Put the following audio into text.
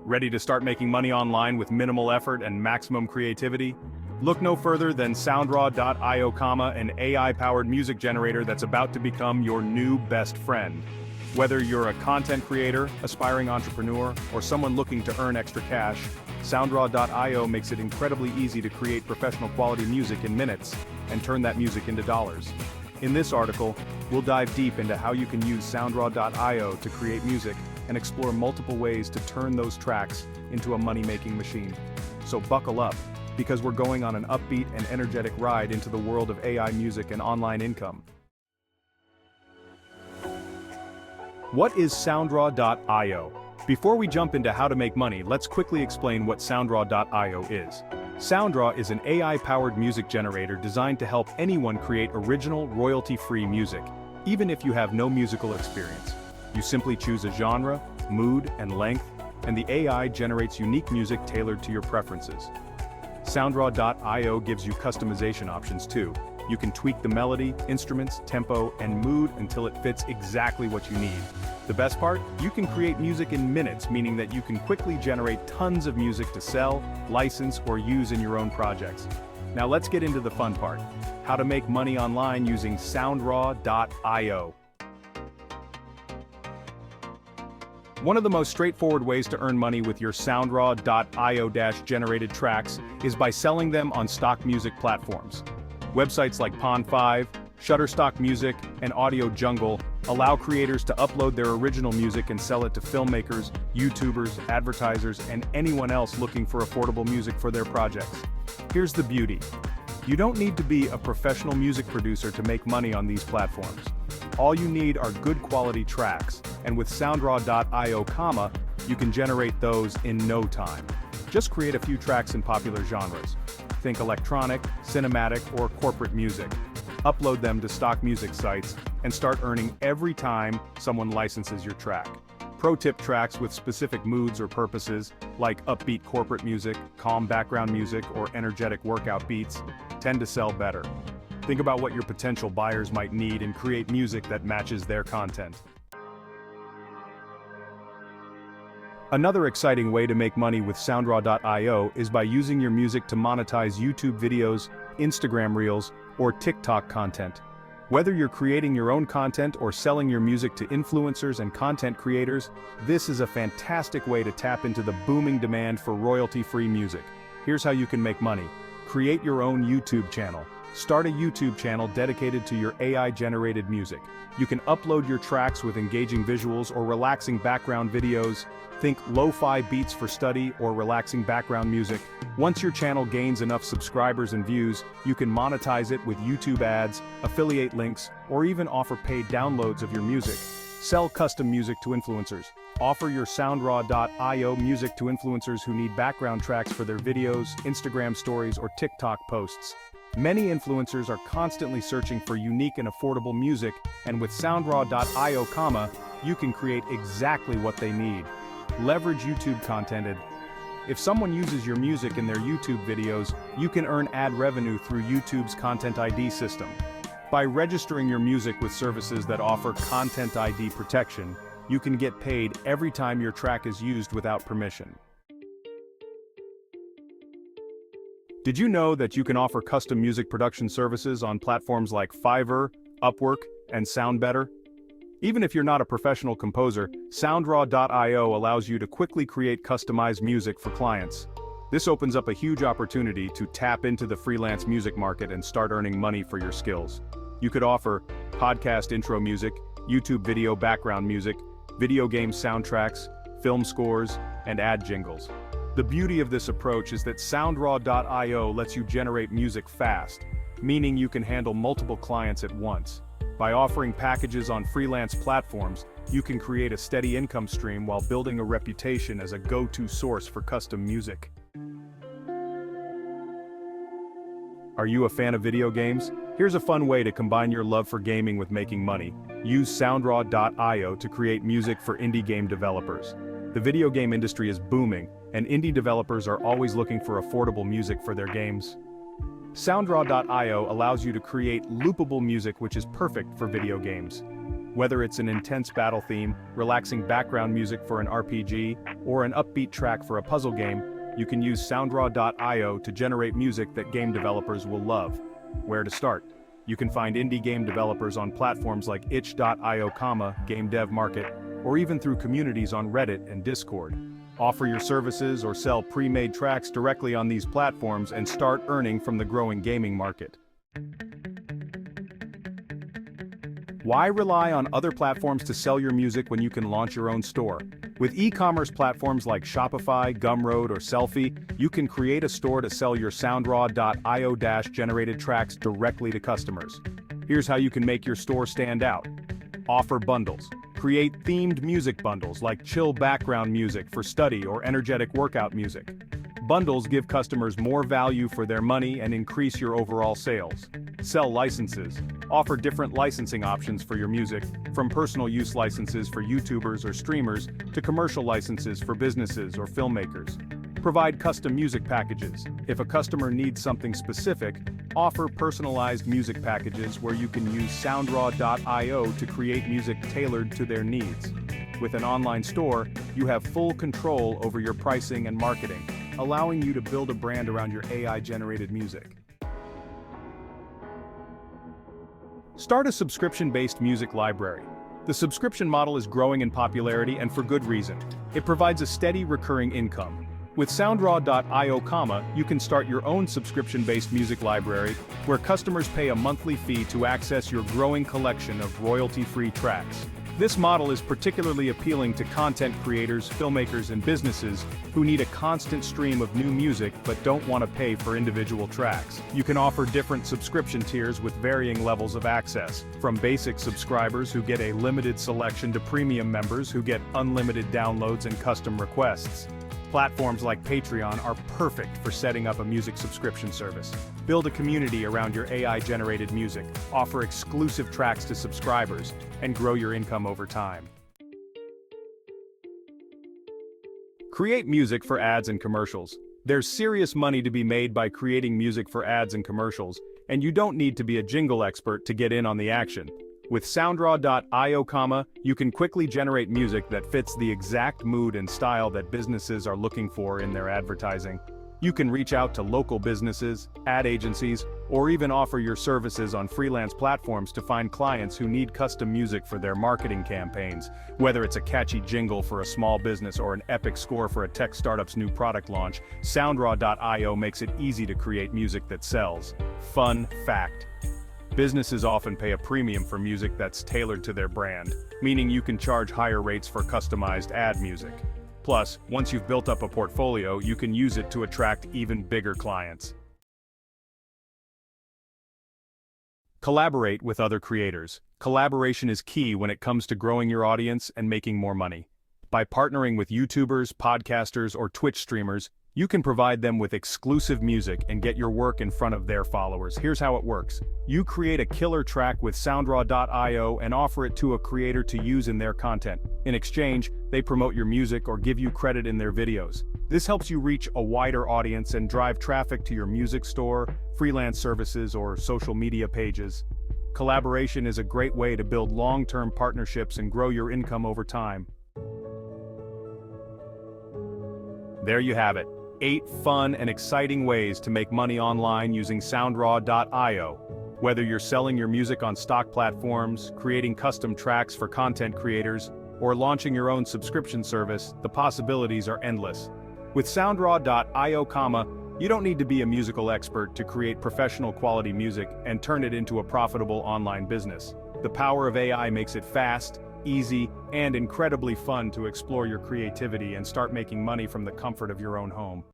Ready to start making money online with minimal effort and maximum creativity? Look no further than SoundRaw.io, an AI-powered music generator that's about to become your new best friend. Whether you're a content creator, aspiring entrepreneur, or someone looking to earn extra cash, SoundRaw.io makes it incredibly easy to create professional quality music in minutes and turn that music into dollars. In this article, we'll dive deep into how you can use SoundRaw.io to create music and explore multiple ways to turn those tracks into a money-making machine. So buckle up, because we're going on an upbeat and energetic ride into the world of AI music and online income. What is SoundRaw.io? Before we jump into how to make money, let's quickly explain what SoundRaw.io is. SoundRaw is an AI-powered music generator designed to help anyone create original, royalty-free music, even if you have no musical experience. You simply choose a genre, mood, and length, and the AI generates unique music tailored to your preferences. SoundRaw.io gives you customization options too. You can tweak the melody, instruments, tempo, and mood until it fits exactly what you need. The best part? You can create music in minutes, meaning that you can quickly generate tons of music to sell, license, or use in your own projects. Now let's get into the fun part: how to make money online using SoundRaw.io. One of the most straightforward ways to earn money with your SoundRaw.io-generated tracks is by selling them on stock music platforms. Websites like Pond5, Shutterstock Music, and Audio Jungle allow creators to upload their original music and sell it to filmmakers, YouTubers, advertisers, and anyone else looking for affordable music for their projects. Here's the beauty: you don't need to be a professional music producer to make money on these platforms. All you need are good quality tracks, and with SoundRaw.io, you can generate those in no time. Just create a few tracks in popular genres. Think electronic, cinematic, or corporate music. Upload them to stock music sites, and start earning every time someone licenses your track. Pro tip: tracks with specific moods or purposes, like upbeat corporate music, calm background music, or energetic workout beats, tend to sell better. Think about what your potential buyers might need and create music that matches their content. Another exciting way to make money with SoundRaw.io is by using your music to monetize YouTube videos, Instagram Reels, or TikTok content. Whether you're creating your own content or selling your music to influencers and content creators, this is a fantastic way to tap into the booming demand for royalty-free music. Here's how you can make money. Create your own YouTube channel. Start a YouTube channel dedicated to your AI-generated music. You can upload your tracks with engaging visuals or relaxing background videos. Think lo-fi beats for study or relaxing background music. Once your channel gains enough subscribers and views, you can monetize it with YouTube ads, affiliate links, or even offer paid downloads of your music. Sell custom music to influencers. Offer your SoundRaw.io music to influencers who need background tracks for their videos, Instagram stories, or TikTok posts. Many influencers are constantly searching for unique and affordable music, and with SoundRaw.io, you can create exactly what they need. Leverage YouTube content. If someone uses your music in their YouTube videos, you can earn ad revenue through YouTube's Content ID system. By registering your music with services that offer Content ID protection, you can get paid every time your track is used without permission. Did you know that you can offer custom music production services on platforms like Fiverr, Upwork, and SoundBetter? Even if you're not a professional composer, SoundRaw.io allows you to quickly create customized music for clients. This opens up a huge opportunity to tap into the freelance music market and start earning money for your skills. You could offer podcast intro music, YouTube video background music, video game soundtracks, film scores, and ad jingles. The beauty of this approach is that SoundRaw.io lets you generate music fast, meaning you can handle multiple clients at once. By offering packages on freelance platforms, you can create a steady income stream while building a reputation as a go-to source for custom music. Are you a fan of video games? Here's a fun way to combine your love for gaming with making money. Use SoundRaw.io to create music for indie game developers. The video game industry is booming, and indie developers are always looking for affordable music for their games. SoundRaw.io allows you to create loopable music which is perfect for video games. Whether it's an intense battle theme, relaxing background music for an RPG, or an upbeat track for a puzzle game, you can use Soundraw.io to generate music that game developers will love. Where to start? You can find indie game developers on platforms like itch.io, Game Dev Market, or even through communities on Reddit and Discord. Offer your services or sell pre-made tracks directly on these platforms and start earning from the growing gaming market. Why rely on other platforms to sell your music when you can launch your own store? With e-commerce platforms like Shopify, Gumroad, or Selfie, you can create a store to sell your Soundraw.io-generated tracks directly to customers. Here's how you can make your store stand out. Offer bundles. Create themed music bundles like chill background music for study or energetic workout music. Bundles give customers more value for their money and increase your overall sales. Sell licenses. Offer different licensing options for your music, from personal use licenses for YouTubers or streamers to commercial licenses for businesses or filmmakers. Provide custom music packages. If a customer needs something specific, offer personalized music packages where you can use Soundraw.io to create music tailored to their needs. With an online store, you have full control over your pricing and marketing, allowing you to build a brand around your AI-generated music. Start a subscription-based music library. The subscription model is growing in popularity and for good reason. It provides a steady recurring income. With Soundraw.io, you can start your own subscription-based music library where customers pay a monthly fee to access your growing collection of royalty-free tracks. This model is particularly appealing to content creators, filmmakers, and businesses who need a constant stream of new music but don't want to pay for individual tracks. You can offer different subscription tiers with varying levels of access, from basic subscribers who get a limited selection to premium members who get unlimited downloads and custom requests. Platforms like Patreon are perfect for setting up a music subscription service. Build a community around your AI-generated music, offer exclusive tracks to subscribers, and grow your income over time. Create music for ads and commercials. There's serious money to be made by creating music for ads and commercials, and you don't need to be a jingle expert to get in on the action. With Soundraw.io, you can quickly generate music that fits the exact mood and style that businesses are looking for in their advertising. You can reach out to local businesses, ad agencies, or even offer your services on freelance platforms to find clients who need custom music for their marketing campaigns. Whether it's a catchy jingle for a small business or an epic score for a tech startup's new product launch, Soundraw.io makes it easy to create music that sells. Fun fact: businesses often pay a premium for music that's tailored to their brand, meaning you can charge higher rates for customized ad music. Plus, once you've built up a portfolio, you can use it to attract even bigger clients. Collaborate with other creators. Collaboration is key when it comes to growing your audience and making more money. By partnering with YouTubers, podcasters, or Twitch streamers, you can provide them with exclusive music and get your work in front of their followers. Here's how it works. You create a killer track with Soundraw.io and offer it to a creator to use in their content. In exchange, they promote your music or give you credit in their videos. This helps you reach a wider audience and drive traffic to your music store, freelance services, or social media pages. Collaboration is a great way to build long-term partnerships and grow your income over time. There you have it. 8 fun and exciting ways to make money online using Soundraw.io. Whether you're selling your music on stock platforms, creating custom tracks for content creators, or launching your own subscription service, the possibilities are endless. With Soundraw.io, you don't need to be a musical expert to create professional quality music and turn it into a profitable online business. The power of AI makes it fast, easy, and incredibly fun to explore your creativity and start making money from the comfort of your own home.